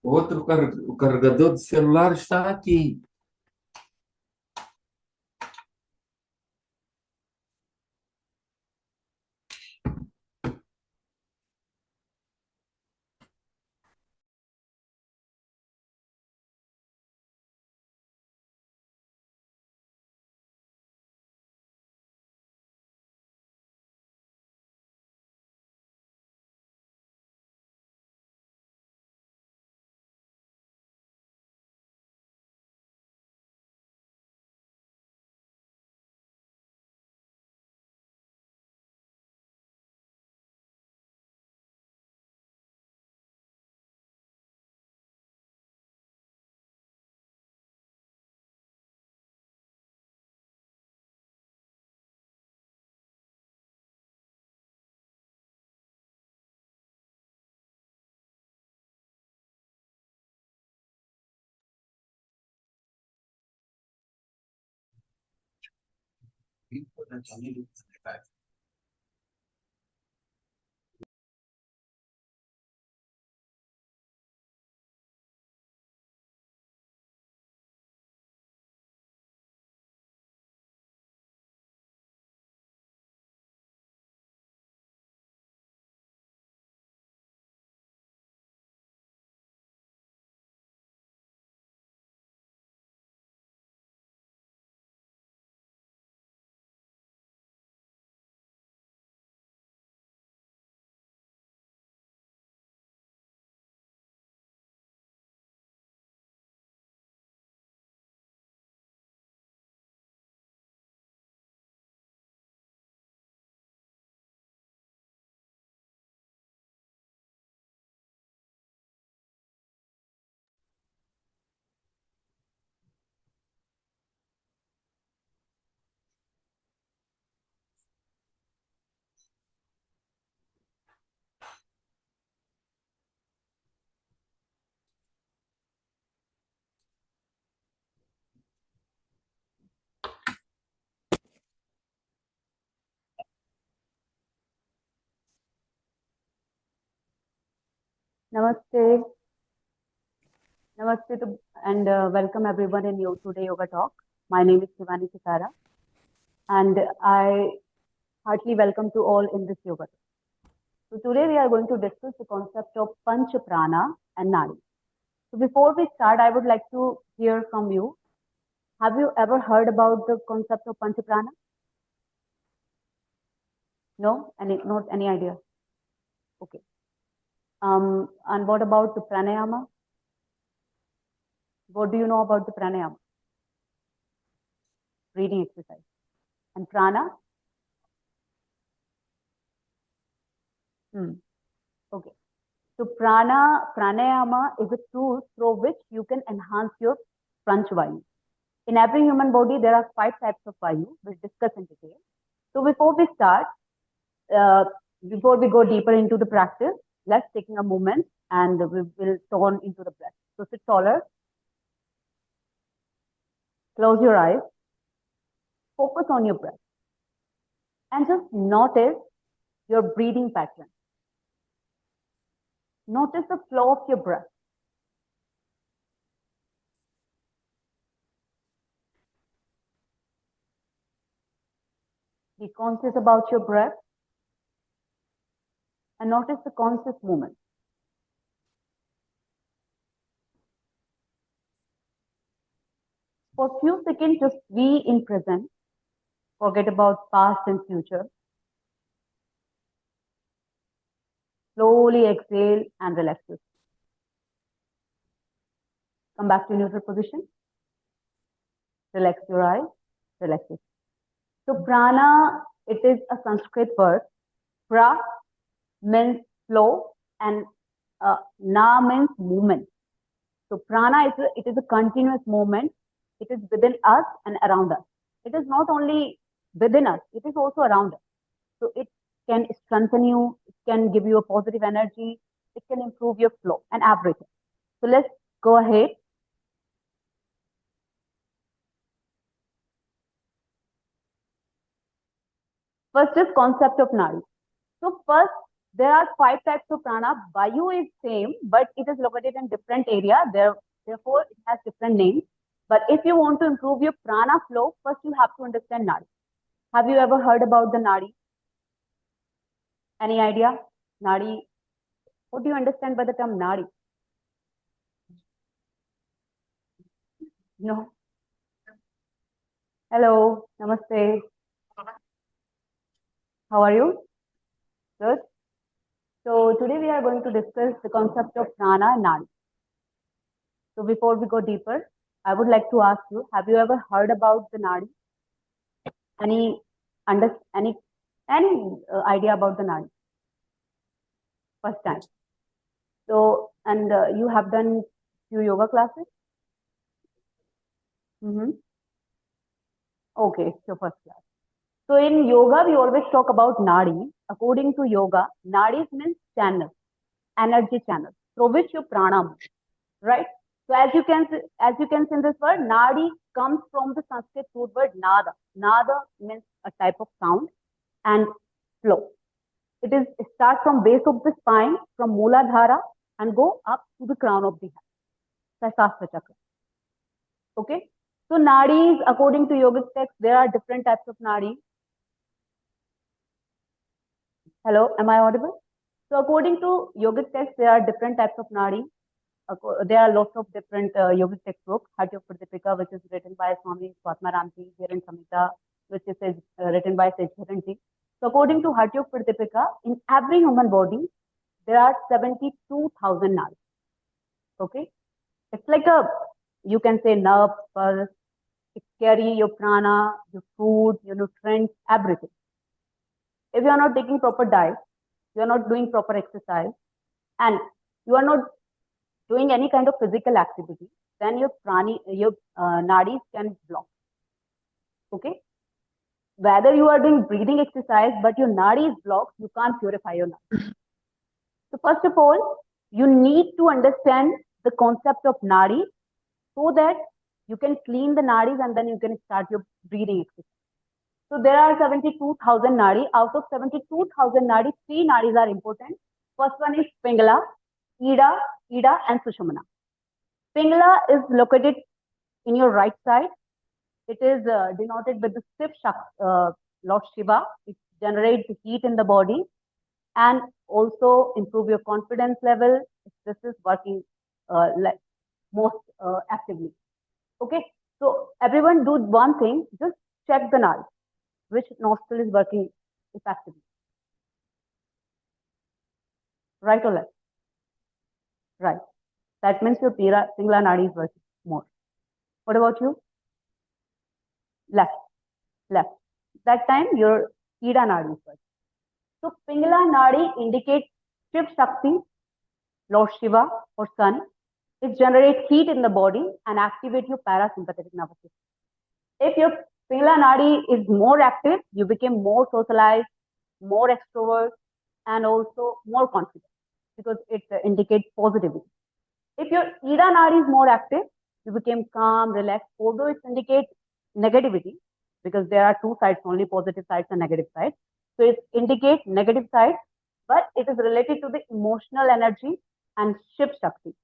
O carregador de celular está aqui. Namaste. Namaste and welcome everyone in today Yoga Talk. My name is Shivani Chikara and I heartily welcome to all in this Yoga Talk. So today we are going to discuss the concept of Panch Prana and Nadi. So before we start, I would like to hear from you. Have you ever heard about the concept of Panch Prana? No? Not any idea? Okay. And what about the Pranayama? What do you know about the Pranayama? Breathing exercise. And Prana? Okay. So pranayama is a tool through which you can enhance your pranchvayu. In every human body, there are 5 types of vayu, we'll discuss in detail. So before we start, before we go deeper into the practice, let's take a moment and we will turn into the breath. So sit taller, close your eyes, focus on your breath, and just notice your breathing pattern. Notice the flow of your breath. Be conscious about your breath and notice the conscious movement. For a few seconds, just be in present. Forget about past and future. Slowly exhale and relax yourself. Come back to neutral position. Relax your eyes. Relax yourself. So prana, it is a Sanskrit word. Pra means flow and na means movement. So prana, it is a continuous movement. It is within us and around us. It is not only within us, it is also around us. So it can strengthen you, it can give you a positive energy, it can improve your flow and everything. So let's go ahead. First is concept of nadi. So first, there are 5 types of prana. Vayu is same, but it is located in different area. Therefore, it has different names. But if you want to improve your prana flow, first you have to understand nadi. Have you ever heard about the nadi? Any idea? Nadi. What do you understand by the term nadi? No. Hello. Namaste. How are you? Good. So today we are going to discuss the concept of prana and nadi. So before we go deeper, I would like to ask you, have you ever heard about the nadi? Any idea about the nadi? First time. So, and you have done few yoga classes? Okay, it's your first class. So in yoga, we always talk about nadi. According to yoga, nadis means channel, energy channel, through which your prana moves, right? So as you can see in this word, nadi comes from the Sanskrit root word nada. Nada means a type of sound and flow. It starts from base of the spine, from Mooladhara, and go up to the crown of the head, Sahasrara chakra. Okay. So nadis, according to yogic texts, there are different types of nadis. Hello, am I audible? So according to yogic texts, there are different types of nadi. There are lots of different yogic textbooks. Hatha Pradipika, which is written by Swami Swatmaramji, Hiran Samhita, which is written by Sage Hiranji. So according to Hatha Pradipika, in every human body, there are 72,000 nadis. Okay, it's like you can say nerve, pulse, it carry your prana, your food, your nutrients, everything. If you are not taking proper diet, you are not doing proper exercise, and you are not doing any kind of physical activity, then your nadis can block. Okay? Whether you are doing breathing exercise, but your nadi is blocked, you can't purify your nadi. So first of all, you need to understand the concept of nadi so that you can clean the nadis and then you can start your breathing exercise. So there are 72,000 nadi. Out of 72,000 nadi, 3 nadis are important. First one is Pingala, Ida, and Sushumna. Pingala is located in your right side. It is denoted with the Lord Shiva. It generates heat in the body and also improve your confidence level. This is working most actively. Okay, so everyone do one thing, just check the nadi. Which nostril is working effectively? Right or left? Right. That means your Pingala nadi is working more. What about you? Left. Left. That time your Ida nadi is working. So Pingala nadi indicates Shiv Shakti, Lord Shiva or Sun. It generates heat in the body and activate your parasympathetic nervous system. If your Pingala nadi is more active, you become more socialized, more extrovert, and also more confident because it indicates positivity. If your Ida nadi is more active, you become calm, relaxed, although it indicates negativity because there are two sides, only positive sides and negative sides. So it indicates negative side, but it is related to the emotional energy and Shiv Shakti,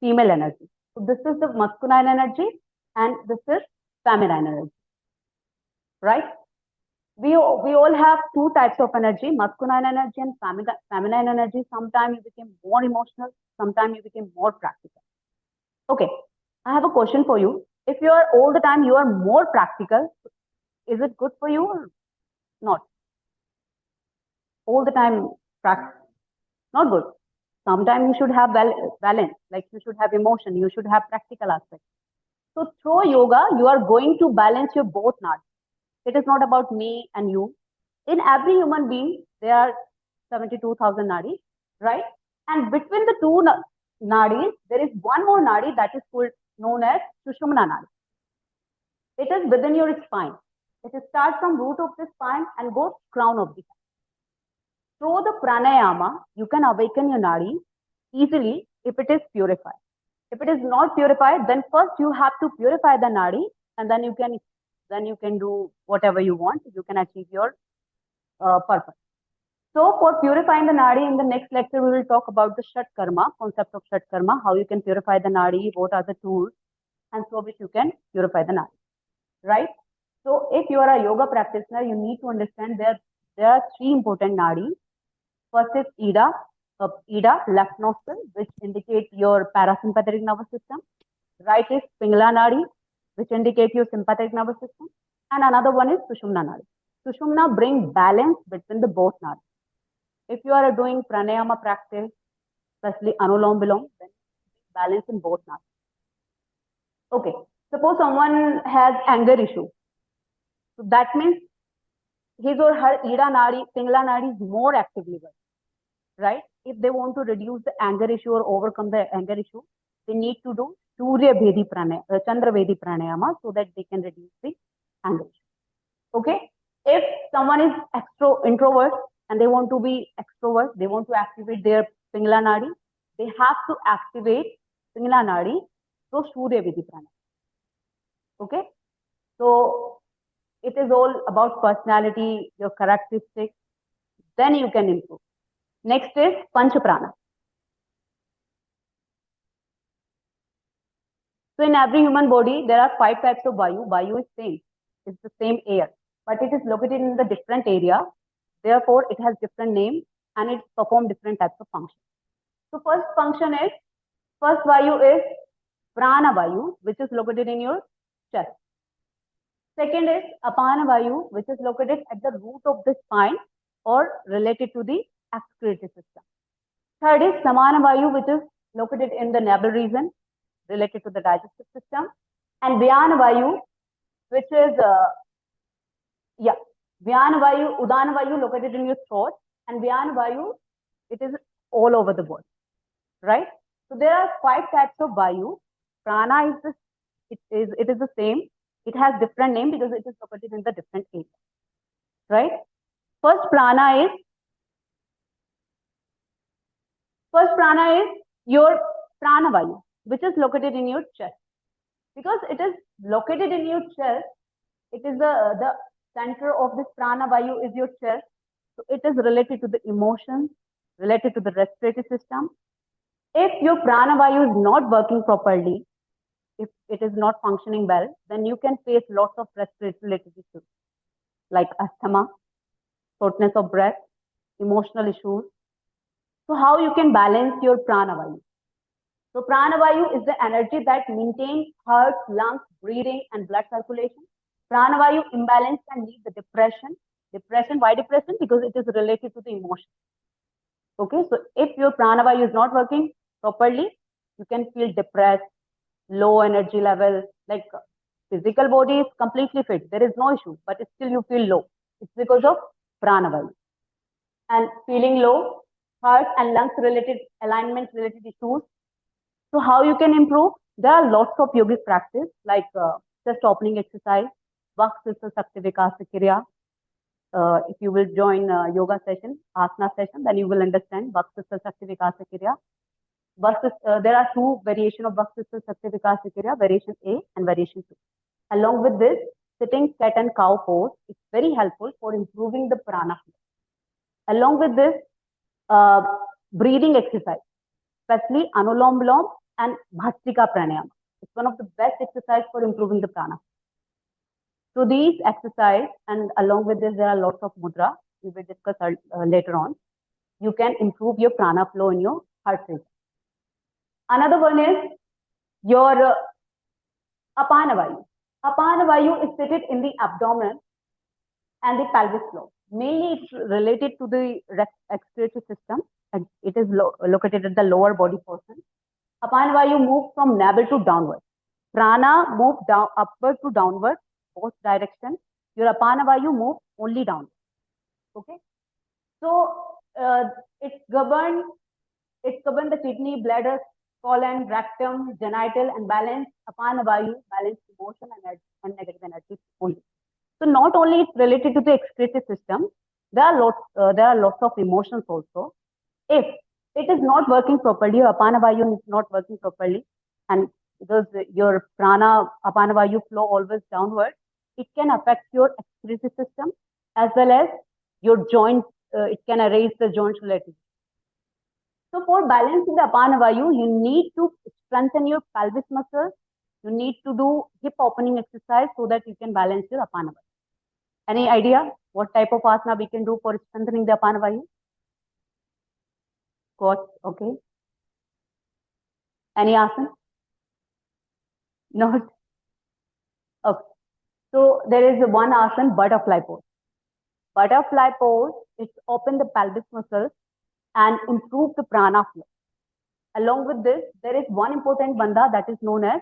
female energy. So this is the masculine energy and this is feminine energy, right? We all have two types of energy, masculine energy and feminine energy. Sometimes you become more emotional, sometimes you become more practical. Okay, I have a question for you. If you are all the time, you are more practical, is it good for you or not? All the time, practice, not good. Sometimes you should have balance, like you should have emotion, you should have practical aspects. So through yoga, you are going to balance your both nadis. It is not about me and you. In every human being, there are 72,000 nadis, right? And between the two nadis, there is one more nadi that is known as Sushumna nadi. It is within your spine. It starts from root of the spine and goes crown of the head. Through the pranayama, you can awaken your nadi easily if it is purified. If it is not purified, then first you have to purify the nadi, and then you can do whatever you want. You can achieve your purpose. So for purifying the nadi, in the next lecture, we will talk about the Shatkarma, concept of Shatkarma, how you can purify the nadi, what are the tools, and so which you can purify the nadi, right? So if you are a yoga practitioner, you need to understand there are three important nadi. First is Ida, left nostril, which indicates your parasympathetic nervous system. Right is Pingala nadi, which indicates your sympathetic nervous system. And another one is Sushumna nadi. Sushumna brings balance between the both nadi. If you are doing pranayama practice, especially anulom vilom, then balance in both nadi. Okay, suppose someone has anger issue. So that means his or her Ida nadi, Pingala nadi is more actively working. Right? If they want to reduce the anger issue or overcome the anger issue, they need to do Surya Vedi Pranayama, Chandra Vedi Pranayama, so that they can reduce the anger issue. Okay? If someone is introvert and they want to be extrovert, they want to activate their Pingala Nadi, they have to activate Pingala Nadi through Surya Vedi Pranayama. Okay? So it is all about personality, your characteristics, then you can improve. Next is Pancha Prana. So in every human body, there are 5 types of Vayu. Vayu is same. It's the same air. But it is located in the different area. Therefore, it has different name and it performs different types of functions. So first Vayu is Prana Vayu, which is located in your chest. Second is Apana Vayu, which is located at the root of the spine or related to the excretory system. Third is Samana Vayu, which is located in the navel region, related to the digestive system. And Vyana Vayu, which is, Vyana Vayu, Udana Vayu, located in your throat. And Vyana Vayu, it is all over the body, right? So there are 5 types of Vayu. Prana it is the same. It has different name because it is located in the different area, right? First prana is your Prana Vayu, which is located in your chest. Because it is located in your chest, it is the center of this Prana Vayu is your chest. So it is related to the emotions, related to the respiratory system. If your Prana Vayu is not working properly, if it is not functioning well, then you can face lots of respiratory related issues like asthma, shortness of breath, emotional issues. So how you can balance your Prana Vayu? So Prana Vayu is the energy that maintains heart, lungs, breathing, and blood circulation. Prana Vayu imbalance can lead to depression. Depression, why depression? Because it is related to the emotion. Okay, so if your Prana Vayu is not working properly, you can feel depressed, low energy level, like physical body is completely fit. There is no issue, but still you feel low. It's because of Prana Vayu. And feeling low, heart and lungs related, alignment related issues. So how you can improve? There are lots of yogic practice like chest opening exercise, Vakshishta Sakti Vikasa Kriya. If you will join yoga session, asana session, then you will understand Vakshishta Sakti Vikasa Kriya. There are 2 variations of Vakshishta Sakti Vikasa Kriya, variation A and variation 2. Along with this, sitting cat and cow pose is very helpful for improving the prana flow. Along with this, breathing exercise, especially Anulom Vilom and Bhastrika Pranayama. It's one of the best exercises for improving the prana. So these exercise and along with this, there are lots of mudra. We will discuss later on. You can improve your prana flow in your heart rate. Another one is your Apana Vayu. Apana Vayu is seated in the abdomen and the pelvic floor. Mainly it's related to the excretory system and it is located at the lower body portion. Apana Vayu moves from navel to downward. Prana moves down upward to downward, both directions. Your Apana Vayu moves only down. Okay. So it's governed the kidney, bladder, colon, rectum, genital, and balance Apana Vayu, balance emotion and negative energy only. So not only it's related to the excretory system, there are lots of emotions also. If it is not working properly, your Apana Vayu is not working properly, and because your Prana Apana Vayu flow always downward, it can affect your excretory system as well as your joint it can erase the joint relative. So for balancing the Apana Vayu, you need to strengthen your pelvis muscles. You need to do hip opening exercise so that you can balance your Apana Vayu. Any idea what type of asana we can do for strengthening the Apana Vayu? Squats, okay. Any asana? Not? Okay. So there is one asana, butterfly pose. Butterfly pose, it's open the pelvis muscles and improve the prana flow. Along with this, there is one important bandha that is known as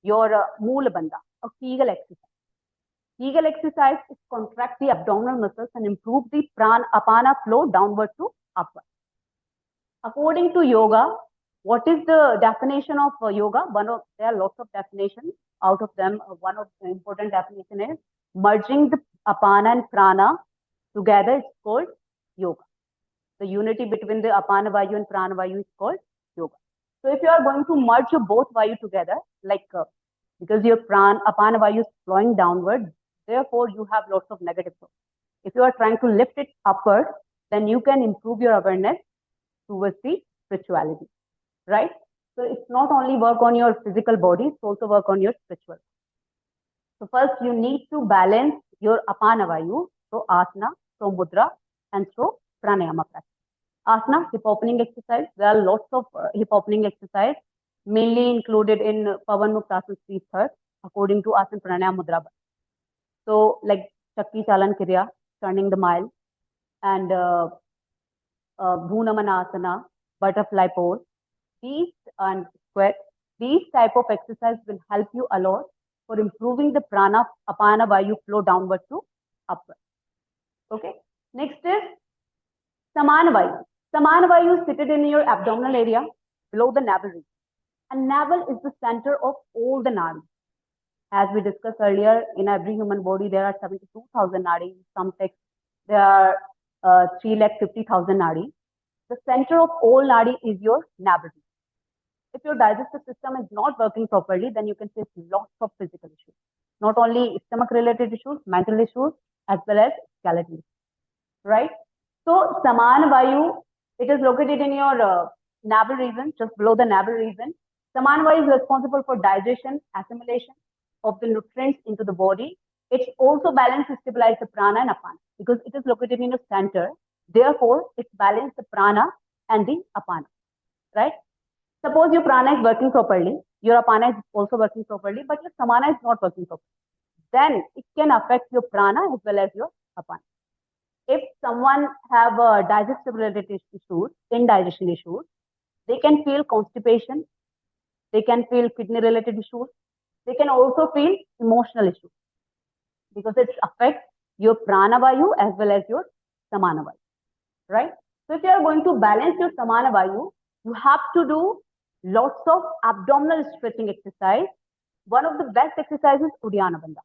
your Moola bandha, a Kegel exercise. Kegel exercise is contract the abdominal muscles and improve the apana flow downward to upward. According to yoga, what is the definition of yoga? There are lots of definitions. Out of them, one of the important definition is merging the apana and prana together. It's called yoga. The unity between the apana vayu and prana vayu is called yoga. So if you are going to merge your both vayu together, like because your apana vayu is flowing downward, therefore you have lots of negative flow. If you are trying to lift it upward, then you can improve your awareness towards the spirituality, right? So it's not only work on your physical body, it's also work on your spiritual. So first you need to balance your apana vayu through asana, through mudra, and through pranayama practice. Asana, hip opening exercise. There are lots of hip opening exercise, mainly included in Pavan Muktasana 3/3, according to asana pranayama mudra. So like Shakti Chalan Kriya, turning the mile, and Bhunamanasana, butterfly pose. These and squat, these type of exercise will help you a lot for improving the prana apana vayu flow downward to upward. Okay. Next is Samana vayu. Samana vayu is seated in your abdominal area below the navel region. And navel is the center of all the nadis. As we discussed earlier, in every human body there are 72,000 nadis. Some texts there are 350,000 nadis. The center of all nadi is your navel. If your digestive system is not working properly, then you can face lots of physical issues. Not only stomach-related issues, mental issues, as well as skeletal issues, right? So, Samana Vayu, it is located in your navel region, just below the navel region. Samana Vayu is responsible for digestion, assimilation of the nutrients into the body. It's also balanced to stabilize the prana and apana because it is located in your center. Therefore, it balances the prana and the apana, right? Suppose your prana is working properly, your apana is also working properly, but your samana is not working properly. Then it can affect your prana as well as your apana. If someone have digestive related issues, indigestion issues, they can feel constipation, they can feel kidney related issues, they can also feel emotional issues because it affects your prana vayu as well as your samana vayu, right? So if you are going to balance your samana vayu, you have to do lots of abdominal stretching exercise. One of the best exercises is Uddiyana Bandha.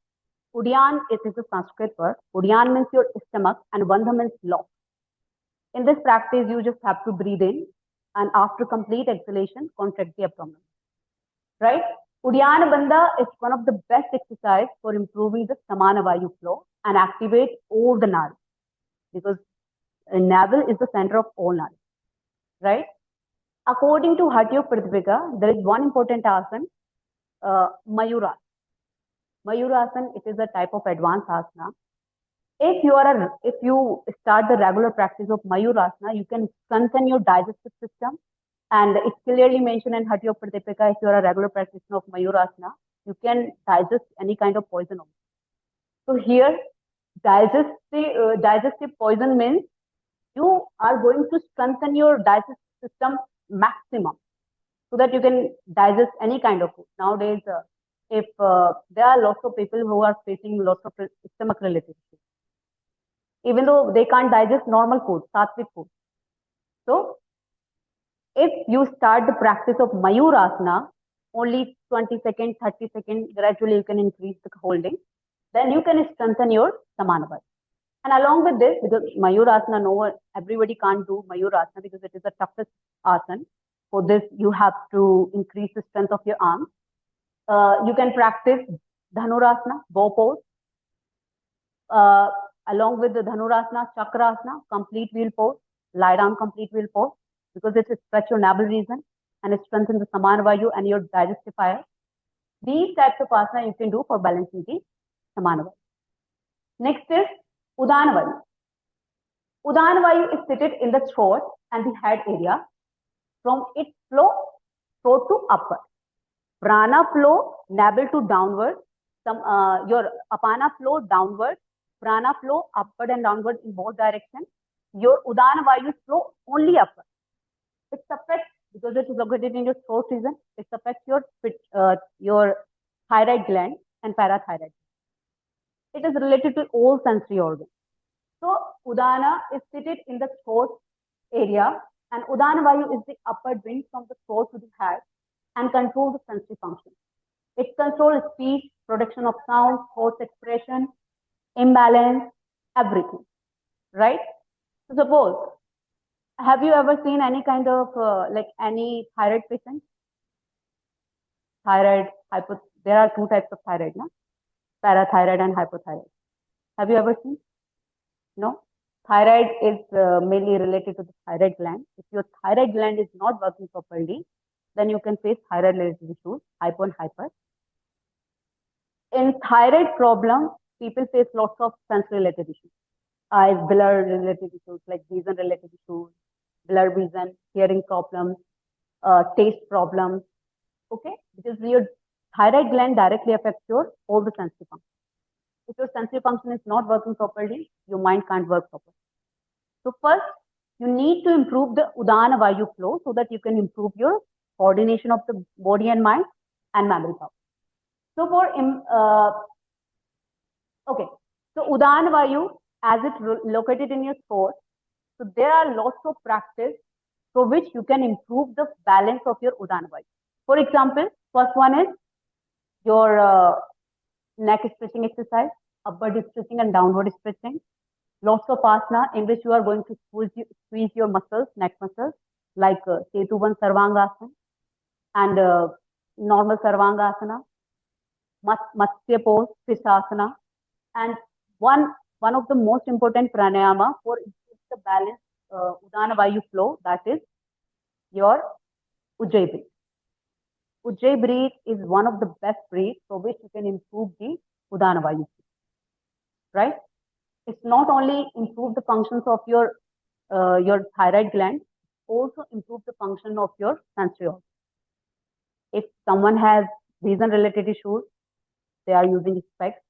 Udyan, it is a Sanskrit word. Udyan means your stomach and Bandha means lock. In this practice, you just have to breathe in and after complete exhalation, contract the abdomen. Right? Uddiyana Bandha is one of the best exercise for improving the Samana Vayu flow and activate all the nadis because navel is the center of all nadis. Right? According to Hatha Yoga Pradipika, there is one important asana, Mayurasana. Mayurasana, it is a type of advanced asana. If you start the regular practice of Mayurasana, you can strengthen your digestive system. And it's clearly mentioned in Hatha Yoga Pradipika, if you are a regular practitioner of Mayurasana, you can digest any kind of poison. So here, digestive poison means you are going to strengthen your digestive system maximum so that you can digest any kind of food. Nowadays, if there are lots of people who are facing lots of stomach related issues, even though they can't digest normal food, sattvic food. So if you start the practice of Mayurasana, only 20 seconds, 30 seconds, gradually you can increase the holding, then you can strengthen your Samana Vayu. And along with this, because Mayurasana, everybody can't do Mayurasana because it is the toughest asana. For this, you have to increase the strength of your arms. You can practice Dhanurasana, bow pose. along with the Dhanurasana, Chakrasana, complete wheel pose, lie down complete wheel pose, because it stretch your navel region and it strengthens the Samana Vayu and your digestifier. These types of asana you can do for balancing the Samana Vayu. Next is Udana Vayu. Udana Vayu is seated in the throat and the head area. From its flow, throat to upward. Prana flow, navel to downward. Your Apana flow downward. Prana flow upward and downward in both directions. Your Udana Vayu flow only upward. It affects, because it is located in your throat region, it affects your thyroid gland and parathyroid. It is related to all sensory organs. So Udana is seated in the throat area, and Udana Vayu is the upward wind from the throat to the head and controls the sensory function. It controls speech, production of sound, thoughts expression, imbalance, everything, right? So suppose, have you ever seen any kind of any thyroid patient? Thyroid, there are two types of thyroid, no? Parathyroid and hypothyroid. Have you ever seen? No? Thyroid is mainly related to the thyroid gland. If your thyroid gland is not working properly, then you can face thyroid related issues, hypo and hyper. In thyroid problem, people face lots of sensory related issues. Eyes, blur related issues, like vision related issues, blur vision, hearing problems, taste problems. Okay, because your thyroid gland directly affects all the sensory functions. If your sensory function is not working properly, your mind can't work properly. So first, you need to improve the Udana Vayu flow so that you can improve your coordination of the body and mind and memory power. So so Udana Vayu, as it located in your throat, so there are lots of practice for which you can improve the balance of your Udana Vayu. For example, first one is your neck stretching exercise, upward stretching and downward stretching. Lots of asana in which you are going to squeeze your muscles, neck muscles, like Setu 1 Sarvangasana and normal Sarvangasana, Matsya pose, Fishasana, and one of the most important pranayama for the balance Udana Vayu flow, that is your Ujjayi breath. Ujjayi breath is one of the best breaths for which you can improve the Udana Vayu, right? It's not only improve the functions of your thyroid gland, also improve the function of your sensory organs. If someone has vision related issues, they are using specs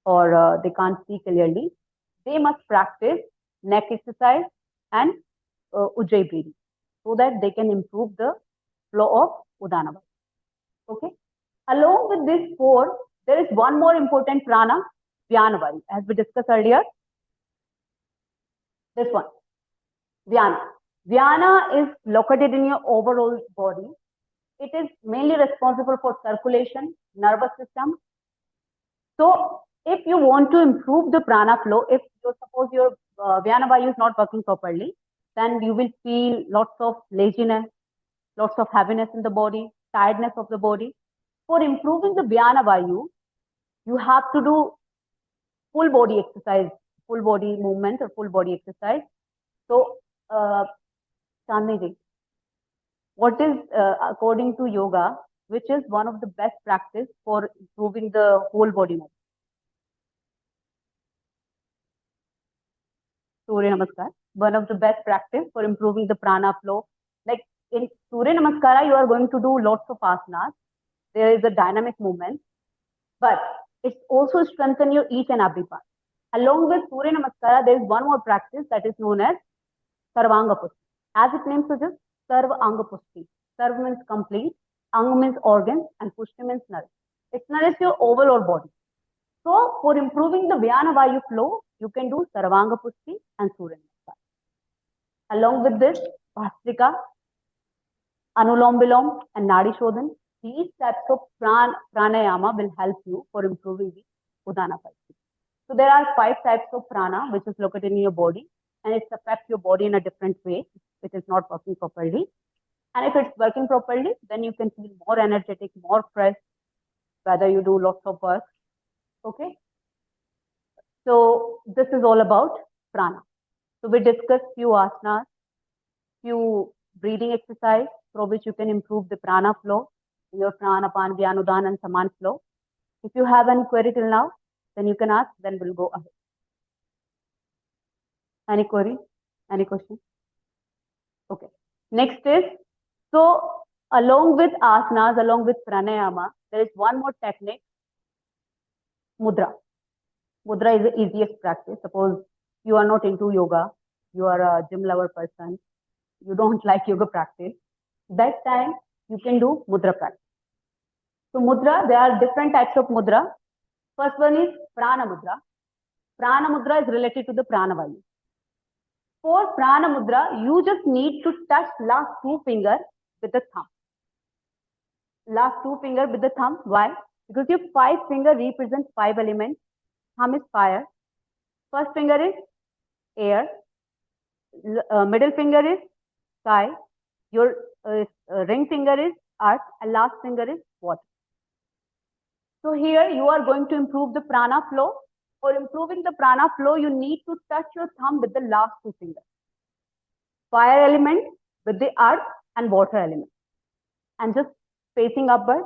or they can't see clearly, they must practice neck exercise and Ujjayi breathing so that they can improve the flow of Udana Vayu. Okay. Along with this four, there is one more important prana, Vyana Vayu, as we discussed earlier. This one, Vyana. Vyana is located in your overall body. It is mainly responsible for circulation, nervous system. So, if you want to improve the prana flow, if you suppose your Vyana Vayu is not working properly, then you will feel lots of laziness, lots of heaviness in the body, tiredness of the body. For improving the Vyana Vayu, you have to do full body exercise, full body movement or full body exercise. So, Chandni ji, what is according to yoga, which is one of the best practice for improving the whole body movement? Surya Namaskar, one of the best practice for improving the prana flow. Like in Surya Namaskara, you are going to do lots of asanas. There is a dynamic movement, but it's also strengthen your each and every part. Along with Surya Namaskara, there is one more practice that is known as Sarvanga Pushti. As its name suggests, Sarva Anga Pushti. Sarva means complete, Anga means organs, and Pushti means nourish. It nourishes your overall body. So, for improving the Vyana Vayu flow, you can do Sarvanga Pushti and Surya Namaskar. Along with this, Bhastrika, Anulom Vilom, and Nadi Shodhan. These types of pranayama will help you for improving the Udana Vayu. So there are 5 types of prana which is located in your body, and it affects your body in a different way, which is not working properly. And if it's working properly, then you can feel more energetic, more fresh, whether you do lots of work. Okay. So this is all about prana. So we discussed few asanas, few breathing exercise through which you can improve the prana flow, your prana, pan, vyanudan and saman flow. If you have any query till now, then you can ask, then we'll go ahead. Any query? Any question? Okay. Next is, so along with asanas, along with pranayama, there is one more technique, mudra. Mudra is the easiest practice. Suppose you are not into yoga, you are a gym lover person, you don't like yoga practice, that time you can do mudra practice. So mudra, there are different types of mudra. First one is prana mudra. Prana mudra is related to the prana vayu. For prana mudra, you just need to touch last two fingers with the thumb. Last two fingers with the thumb. Why? Because your five finger represents five elements. Thumb is fire. First finger is air. Middle finger is sky. Your ring finger is earth. And last finger is water. So here you are going to improve the prana flow. For improving the prana flow, you need to touch your thumb with the last two fingers. Fire element with the earth and water element. And just facing upward.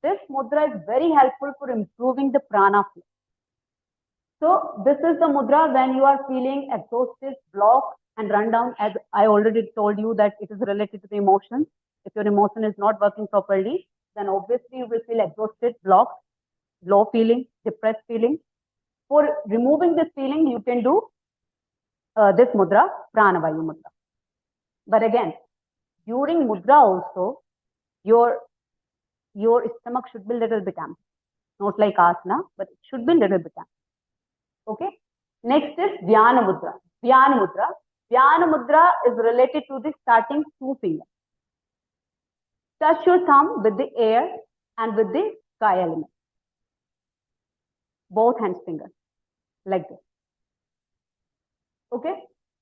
This mudra is very helpful for improving the prana flow. So this is the mudra when you are feeling exhausted, blocked and run down. As I already told you that it is related to the emotions. If your emotion is not working properly, then obviously you will feel exhausted, blocked, low feeling, depressed feeling. For removing this feeling, you can do this mudra, pranavayu mudra. But again, during mudra also, your stomach should be a little bit empty. Not like asana, but it should be a little bit empty. Okay. Next is dhyana mudra. Dhyana mudra. Dhyana mudra is related to the starting two fingers. Touch your thumb with the air and with the sky element. Both hands fingers. Like this. Okay.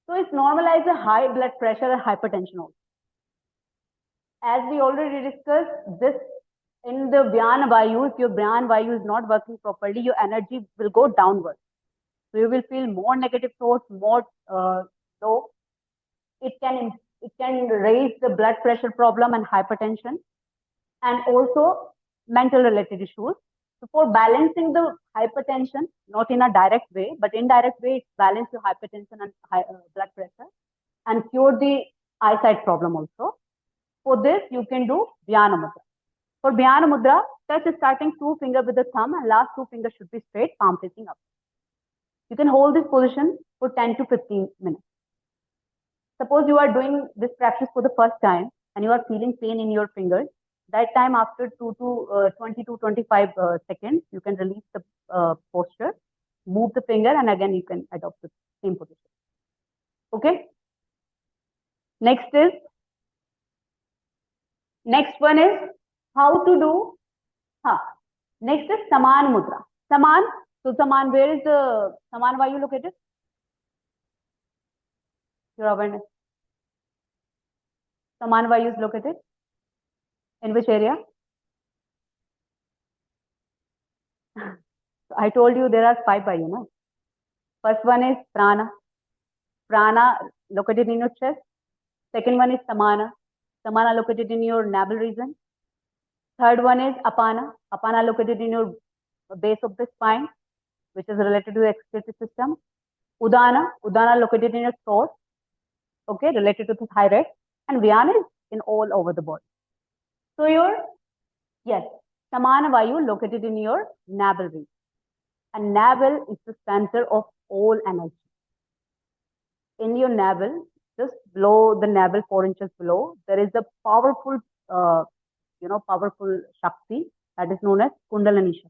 So it normalizes the high blood pressure and hypertension also. As we already discussed, this in the Vyana Vayu, if your Vyana Vayu is not working properly, your energy will go downward. So you will feel more negative thoughts, more low. It can raise the blood pressure problem and hypertension, and also mental related issues. So for balancing the hypertension, not in a direct way, but indirect way, it's balance your hypertension and blood pressure, and cure the eyesight problem also. For this, you can do Dhyana Mudra. For Dhyana Mudra, touch the starting two finger with the thumb and last two fingers should be straight, palm facing up. You can hold this position for 10 to 15 minutes. Suppose you are doing this practice for the first time and you are feeling pain in your fingers. That time after 20 to 25 seconds, you can release the posture, move the finger, and again you can adopt the same position. Okay. Next one is how to do. Next is Saman Mudra. Saman. So Saman, where is the Saman Vayu located? Your awareness. Saman Vayu is located in which area? So I told you there are 5 Vayu, no? First one is Prana. Prana located in your chest. Second one is Samana. Samana located in your navel region. Third one is Apana. Apana located in your base of the spine, which is related to the excretive system. Udana. Udana located in your throat. Okay, related to the thyroid. And Vyana is in all over the body. So Samana Vayu located in your navel region. And navel is the center of all energy. In your navel, just below the navel, 4 inches below, there is a powerful, powerful Shakti that is known as Kundalini Shakti.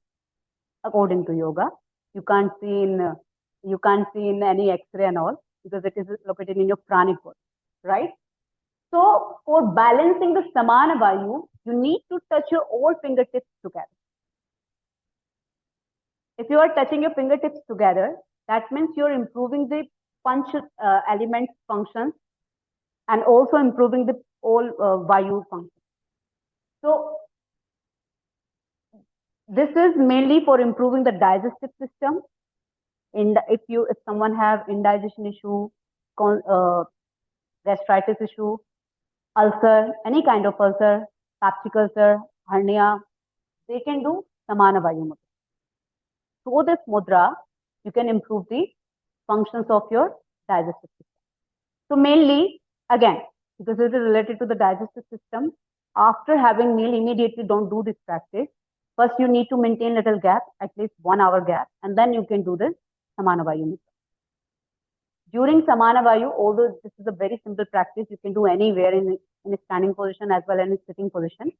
According to yoga, you can't see in any X-ray and all because it is located in your pranic body, right? So for balancing the Samana Vayu, you need to touch your all fingertips together. If you are touching your fingertips together, that means you're improving the punch element functions and also improving the all Vayu functions. So this is mainly for improving the digestive system, If someone have indigestion issue, gastritis issue, ulcer, any kind of ulcer, peptic ulcer, hernia, they can do Samana Vayu Mudra. Through this mudra, you can improve the functions of your digestive system. So mainly, again, because it is related to the digestive system, after having meal, immediately don't do this practice. First, you need to maintain little gap, at least 1 hour gap, and then you can do this Samana Vayu Mudra. During Samana Vayu, although this is a very simple practice, you can do anywhere in a standing position as well as in a sitting position,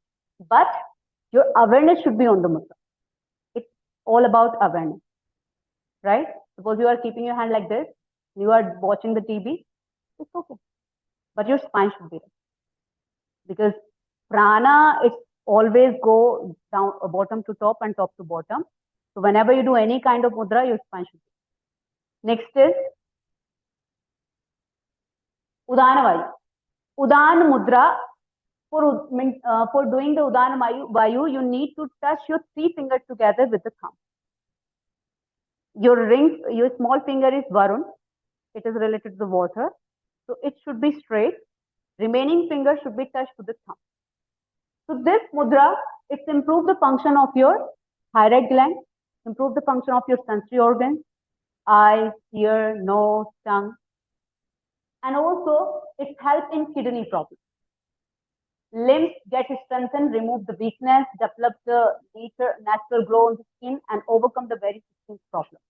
but your awareness should be on the mudra. It's all about awareness, right? Suppose you are keeping your hand like this, you are watching the TV, it's okay, but your spine should be there. Because prana, it's always go down, bottom to top and top to bottom. So whenever you do any kind of mudra, your spine should be. Next is Udana Vayu. Udana Mudra. For doing the Udana Vayu, you need to touch your 3 fingers together with the thumb. Your small finger is Varun. It is related to the water. So it should be straight. Remaining finger should be touched to the thumb. So this mudra, it's improve the function of your thyroid gland, improve the function of your sensory organs, eyes, ear, nose, tongue. And also, it helps in kidney problems. Limbs get strengthened, remove the weakness, develop the natural glow on the skin, and overcome the very distinct problem.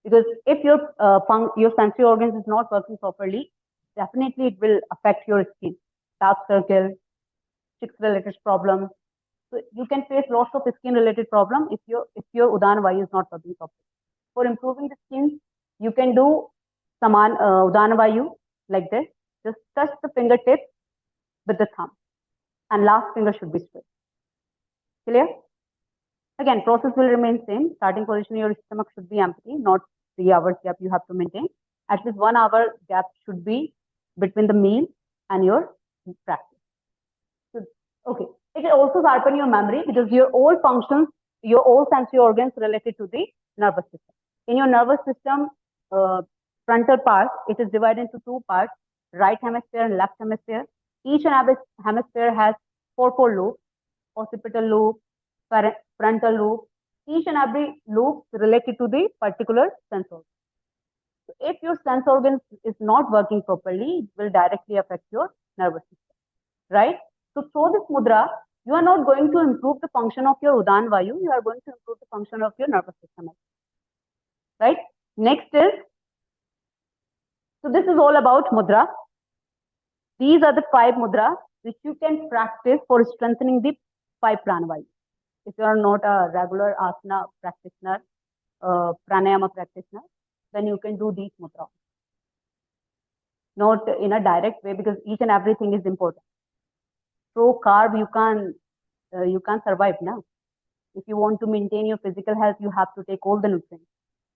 Because if your sensory organs is not working properly, definitely it will affect your skin. Dark circle, chicks-related problems. So you can face lots of skin-related problems if your Udana Vayu is not working properly. For improving the skin, you can do Udana Vayu like this. Just touch the fingertips with the thumb. And last finger should be straight. Clear? Again, process will remain same. Starting position, your stomach should be empty, not 3 hours gap you have to maintain. At least 1 hour gap should be between the meal and your practice. So, okay. It will also sharpen your memory because your all functions, your all sensory organs related to the nervous system. In your nervous system, frontal part, it is divided into 2 parts, right hemisphere and left hemisphere. Each and every hemisphere has 4 loops, occipital loop, frontal loop. Each and every loop related to the particular sense organ. So if your sense organ is not working properly, it will directly affect your nervous system, right? So through this mudra, you are not going to improve the function of your Udana Vayu, you are going to improve the function of your nervous system, right? Next is, so this is all about mudra. These are the 5 mudras which you can practice for strengthening the 5 prana vayu. If you are not a regular asana practitioner, pranayama practitioner, then you can do these mudras. Not in a direct way because each and everything is important. Through carb, you can't survive now. If you want to maintain your physical health, you have to take all the nutrients,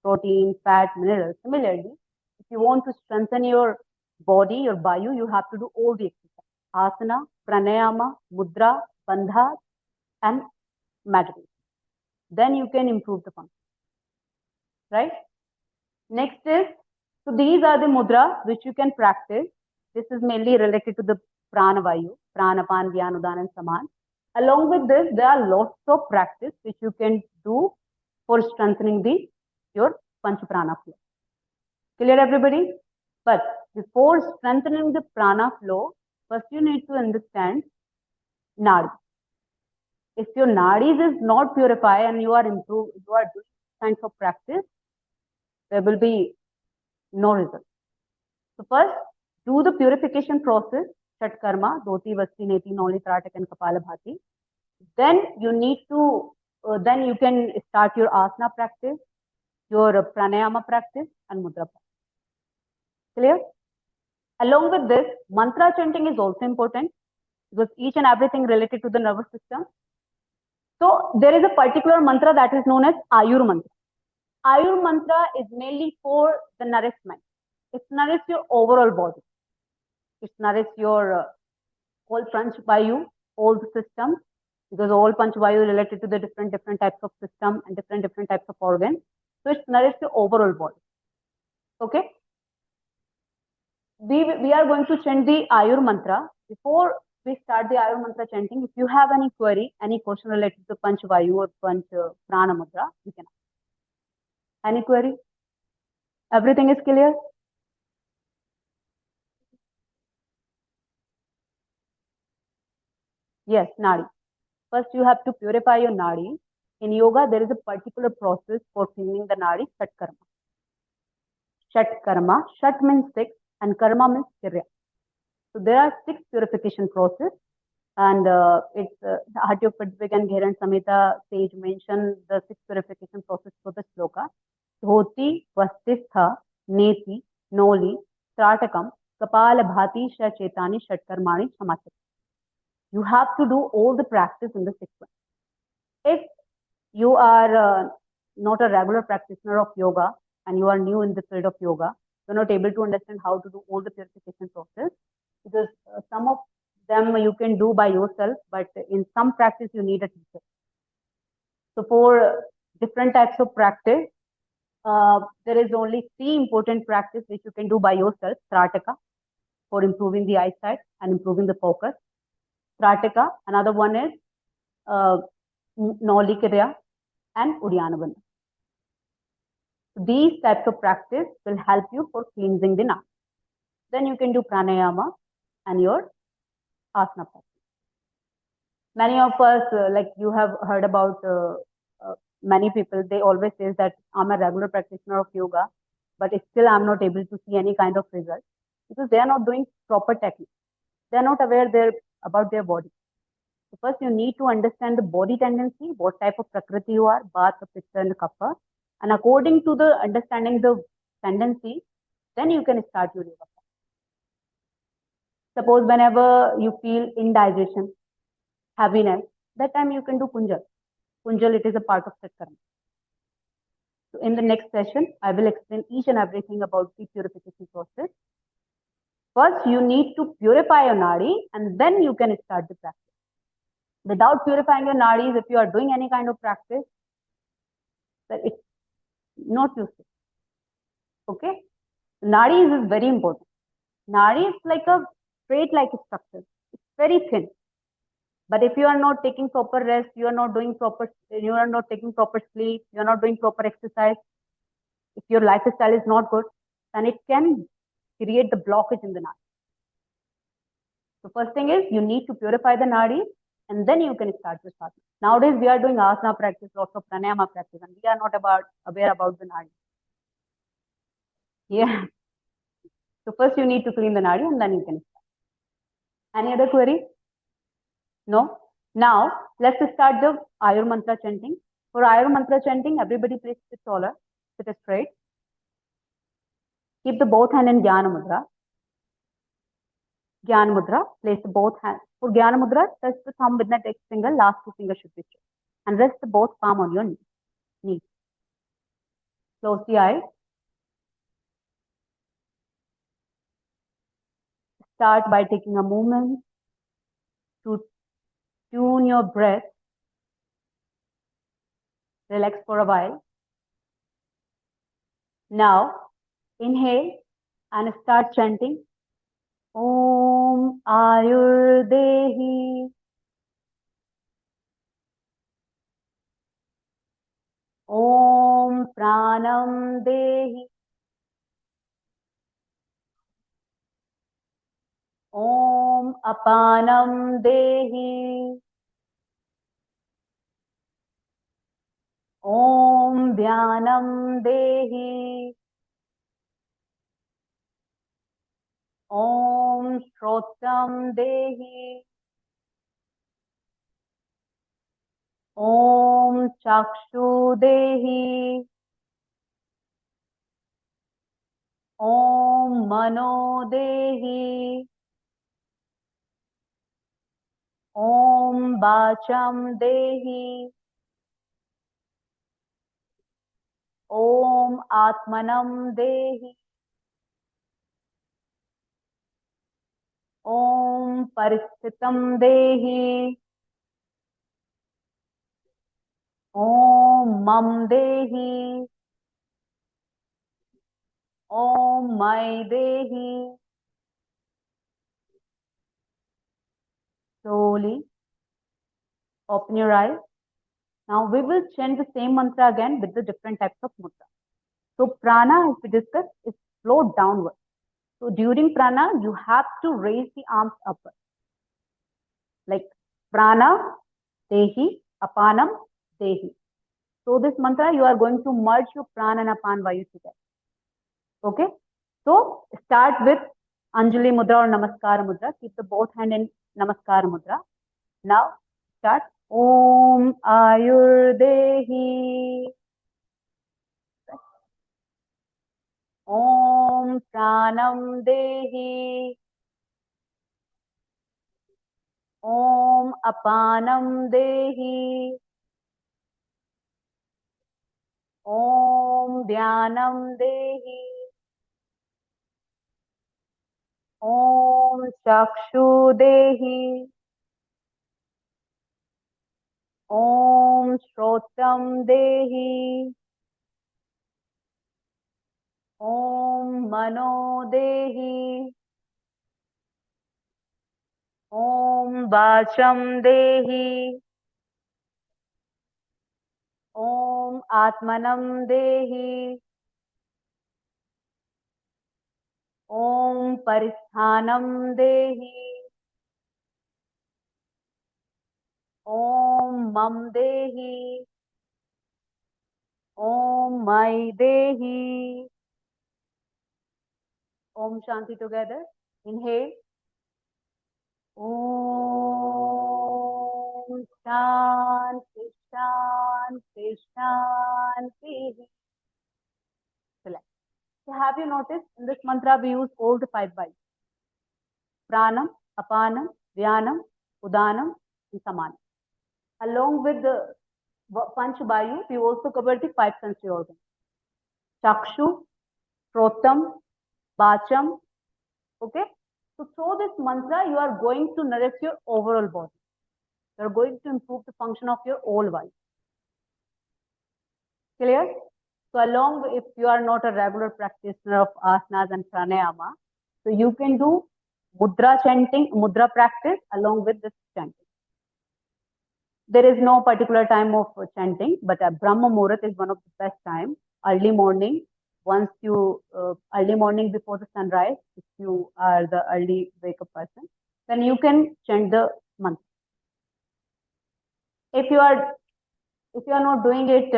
protein, fat, minerals. Similarly, if you want to strengthen your body, your vayu, you have to do all the exercise. Asana, pranayama, mudra, bandha, and meditation. Then you can improve the function. Right? Next is, so these are the mudras which you can practice. This is mainly related to the prana vayu, pranapan, dhyan, udana, and saman. Along with this, there are lots of practice which you can do for strengthening your panchaprana flow. Clear, everybody? But before strengthening the prana flow, first you need to understand nadi. If your nadis is not purified and you are doing kinds of practice, there will be no result. So first, do the purification process, Shatkarma, Dhoti, Vasti, Neti, Noli, Tratak, and Kapalabhati. Then you need to, then you can start your asana practice, your pranayama practice, and mudra practice. Clear? Along with this, mantra chanting is also important because each and everything related to the nervous system. So there is a particular mantra that is known as Ayur mantra. Ayur mantra is mainly for the nourishment. It nourishes your overall body. It nourishes your all panch vayu, all the systems, because all panch vayu related to the different types of system and different types of organs. So it's nourished your overall body. Okay. We are going to chant the Ayur mantra. Before we start the Ayur mantra chanting, if you have any query, any question related to Panch Vayu or Panch Prana Mudra, you can ask. Any query? Everything is clear? Yes, Nadi. First, you have to purify your Nadi. In yoga, there is a particular process for cleaning the Nadi, Shatkarma. Shatkarma. Shat means 6 and Karma means Kirya. So there are 6 purification process, and it's Hatha and Ghiran Samhita sage mention the 6 purification process for the sloka. Dhoti, Vastistha, Neti, Noli, Tratakam, Kapala Bhati, Chetani, Shatkarmani, Samachit. You have to do all the practice in the sequence. If you are not a regular practitioner of yoga and you are new in the field of yoga, you're not able to understand how to do all the purification process, because some of them you can do by yourself, but in some practice you need a teacher. So for different types of practice, there is only 3 important practice which you can do by yourself. Trataka for improving the eyesight and improving the focus. Trataka, another one is Naulikirya and Udyanabandha. These types of practice will help you for cleansing the nadi. Then you can do pranayama and your asana practice. Many of us, like you have heard about many people, they always say that I'm a regular practitioner of yoga, but still I'm not able to see any kind of result because they are not doing proper technique. They are not aware about their body. So first you need to understand the body tendency, what type of prakriti you are, Vata, Pitta and Kapha. And according to the understanding the tendency, then you can start your yoga. Suppose whenever you feel indigestion, heaviness, that time you can do Kunjal. Kunjal, it is a part of Shatkarma. So in the next session, I will explain each and everything about the purification process. First, you need to purify your nadi and then you can start the practice. Without purifying your nadis, if you are doing any kind of practice, then it's not useful. Okay? Nadis is very important. Nadi is like a straight-like structure. It's very thin. But if you are not taking proper rest, you are not taking proper sleep, you are not doing proper exercise, if your lifestyle is not good, then it can create the blockage in the nadi. So first thing is you need to purify the nadi and then you can start the sadhana. Nowadays we are doing asana practice, lots of pranayama practice, and we are not aware about the nadi. Yeah. So first you need to clean the nadi and then you can start. Any other query? No? Now let's start the Ayur mantra chanting. For Ayur mantra chanting, everybody please sit taller, sit straight. Keep the both hand in Jnana mudra. Jnana mudra, place both hands. For Jnana mudra, touch the thumb with the index finger, last 2 fingers should be straight. And rest both palm on your knee. Close the eyes. Start by taking a moment to tune your breath. Relax for a while. Now, inhale and start chanting. Om Ayurdehi. Om Pranam Dehi. Om Apanam Dehi. Om Dhyanam Dehi. Om Shrotam Dehi. Om Chakshu Dehi. Om Mano Dehi. Om Bacham Dehi. Om Atmanam Dehi. Om Paristhitam Dehi. Om Mam Dehi. Om Mai Dehi. Slowly open your eyes. Now we will chant the same mantra again with the different types of mudra. So prana, as we discussed, is flow downward. So during prana, you have to raise the arms upward. Like prana, dehi, apanam, dehi. So this mantra, you are going to merge your prana and apan vayu together. Okay? So start with Anjali mudra or Namaskar mudra. Keep the both hand in Namaskar mudra. Now start. Om Ayurdehi. Om Pranam Dehi. Om Apanam Dehi. Om Dhyanam Dehi. Om Chakshu Dehi. Om Shrotam Dehi. Om Mano Dehi. Om Vacham Dehi. Om Atmanam Dehi. Om Paristhanam Dehi. Om Mam Dehi. Om Mai Dehi. Om Shanti together. Inhale. Om Shanti Shanti Shanti. Relax. So have you noticed in this mantra we use all the 5 vayus? Pranam, Apanam, Dhyanam, Udanam, and Samanam. Along with the Panch Vayu, we also cover the 5 sensory organs. Chakshu, Shrotam, Vacham. Okay? So through this mantra, you are going to nourish your overall body. You are going to improve the function of your all body. Clear? So along with, if you are not a regular practitioner of asanas and pranayama, so you can do mudra chanting, mudra practice along with this chanting. There is no particular time of chanting, but Brahma Muhurat is one of the best time. Early morning, once you, early morning before the sunrise, if you are the early wake-up person, then you can chant the mantra. If you are not doing it,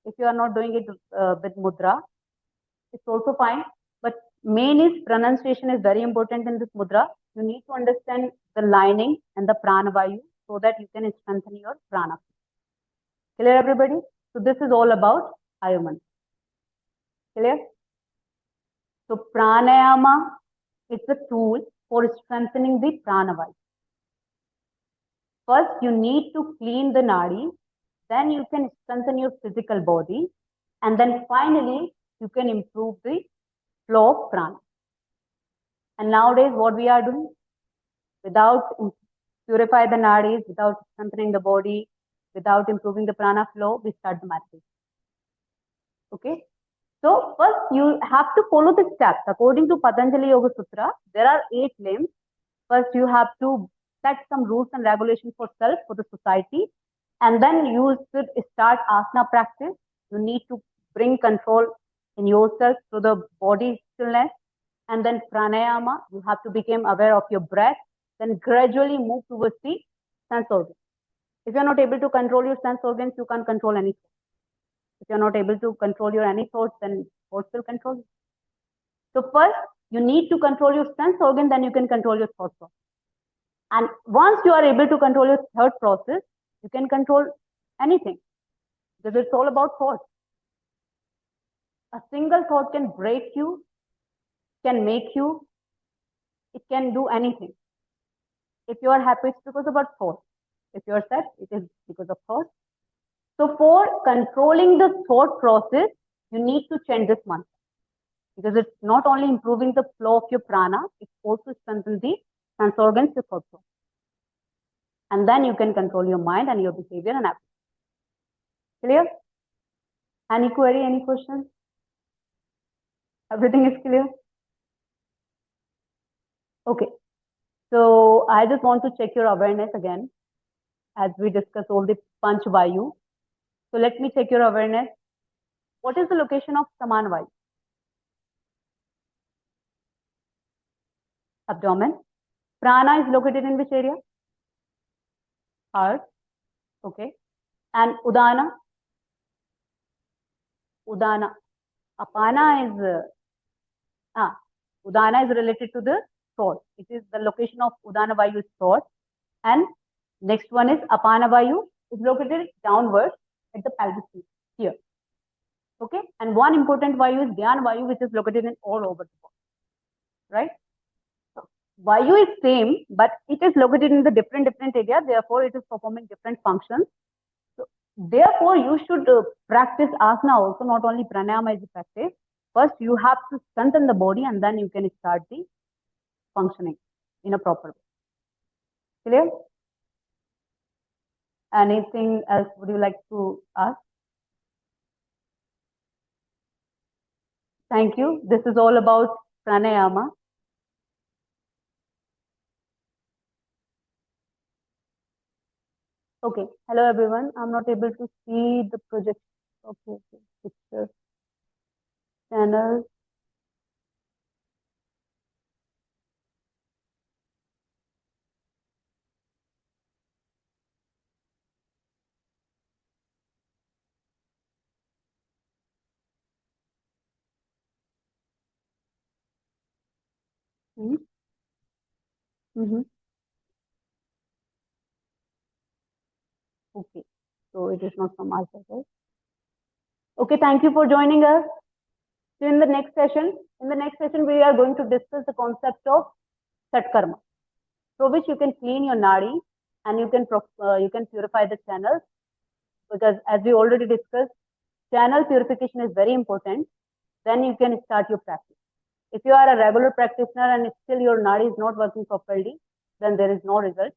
with mudra, it's also fine. But main is pronunciation is very important in this mudra. You need to understand the lining and the prana vayu so that you can strengthen your prana. Clear, everybody? So this is all about Ayurveda. Clear? So pranayama is a tool for strengthening the prana vayu. First, you need to clean the nadi, then you can strengthen your physical body, and then finally you can improve the flow of prana. And nowadays, what we are doing, without purify the nadis, without strengthening the body, without improving the prana flow, we start the meditation. Okay? So first you have to follow the steps. According to Patanjali Yoga Sutra, there are 8 limbs. First you have to set some rules and regulations for self, for the society. And then you should start asana practice. You need to bring control in yourself through the body stillness. And then pranayama, you have to become aware of your breath. Then gradually move towards the sense organs. If you're not able to control your sense organs, you can't control anything. If you're not able to control your any thoughts, then thoughts will control you. So first, you need to control your sense organ, then you can control your thought process. And once you are able to control your thought process, you can control anything. Because it's all about thought. A single thought can break you, can make you, it can do anything. If you are happy, it's because of thought. If you are sad, it is because of thought. So for controlling the thought process, you need to change this mantra. Because it's not only improving the flow of your prana, it also strengthens the sense organs, your thought process. And then you can control your mind and your behavior and action. Clear? Any query, any questions? Everything is clear? Okay. So I just want to check your awareness again as we discuss all the Panch Vayu. So let me check your awareness. What is the location of Saman Vayu? Abdomen. Prana is located in which area? Heart. Okay. And Udana? Udana. Apana is Udana is related to the throat. It is the location of Udana Vayu is throat. And next one is Apana Vayu is located downwards at the pelvis here. Okay. And one important Vayu is Dhyan Vayu, which is located in all over the body. Right? So, Vayu is same, but it is located in the different area. Therefore, it is performing different functions. So, therefore, you should practice asana also, not only pranayama is a practice. First, you have to strengthen the body and then you can start the functioning in a proper way. Clear? Anything else would you like to ask? Thank you. This is all about pranayama. Okay. Hello, everyone. I'm not able to see the project. Okay. Picture. Channel. Okay. So it is not from our side, right? Okay. Thank you for joining us. So in the next session, we are going to discuss the concept of Shatkarma, through which you can clean your nadi and you can purify the channels, because as we already discussed, channel purification is very important. Then you can start your practice. If you are a regular practitioner and still your nadi is not working properly, then there is no result.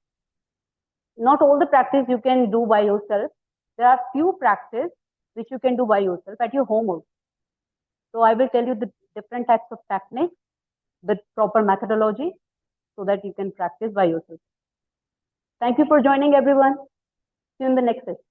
Not all the practice you can do by yourself. There are few practice which you can do by yourself at your home also. So I will tell you the different types of techniques with proper methodology so that you can practice by yourself. Thank you for joining, everyone. See you in the next session.